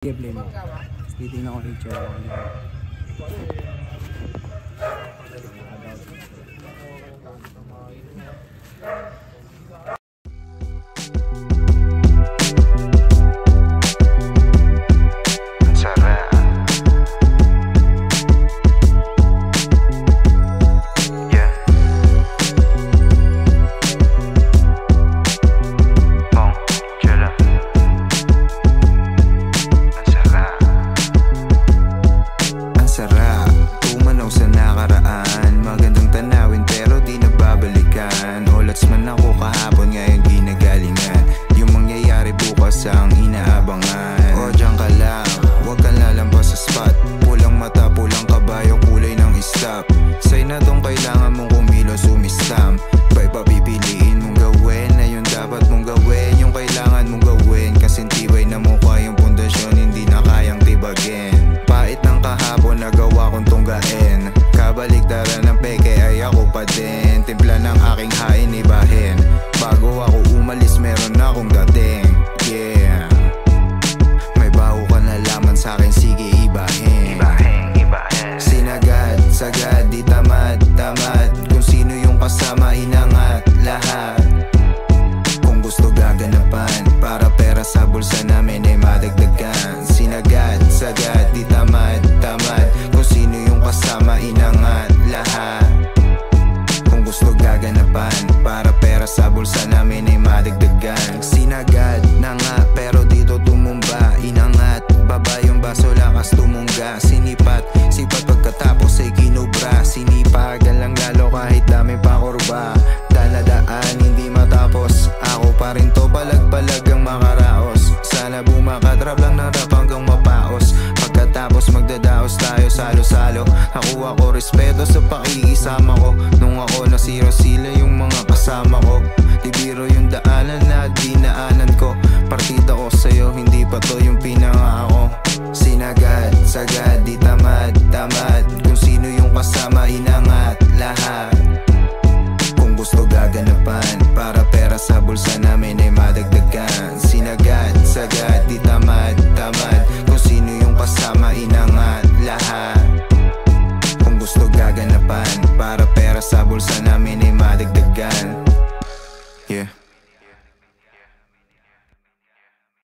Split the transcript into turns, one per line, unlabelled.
Gameplay mo. Titignan ko picture ako.
Ang inaabangan o diyan ka lang, huwag kang lalampas sa spot. Pulang mata, pulang kabayo, kulay ng istap. Say na dong kailangan mong kumilos, umistam. Ba'y papipiliin mong gawin na yung dapat mong gawin, yung kailangan mong gawin. Kasing tibay na mukha yung pundasyon, hindi na kayang tibagin. Pait ng kahapon, nagawa kong tunggain. Kabaligtaran ng peke ay ako pa din. Timpla ng aking hain, ibahin. Bago ako umalis, meron akong dating. Yeah, may bago ka na laman sa'kin, sige ibahin. Sinagad, sagad, di tamad, tamad. Kung sino yung kasama, inangat lahat. Kung gusto gaganapan, para pera sa bulsa namin ay madagdagan. Sinagad, sagad, di tamad, tamad. Kung sino yung kasama, inangat lahat. Kung gusto gaganapan, para pera sa bulsa namin ay madagdagan. Sinagad na nga, pero dito tumumba. Inangat, baba yung baso, lakas tumungga. Sinipat, sipat pagkatapos ay kinubra. Sinipagan lang lalo kahit dami pa kurba. Daladaan, hindi matapos. Ako pa rin to, balag-balag ang makaraos. Sana bumakatrap lang ng rap hanggang mapaos. Pagkatapos magdadaos tayo salo-salo. Nakuha ko respeto sa pakikisama ko. Nung ako nasiro sila yung mga kasama ko.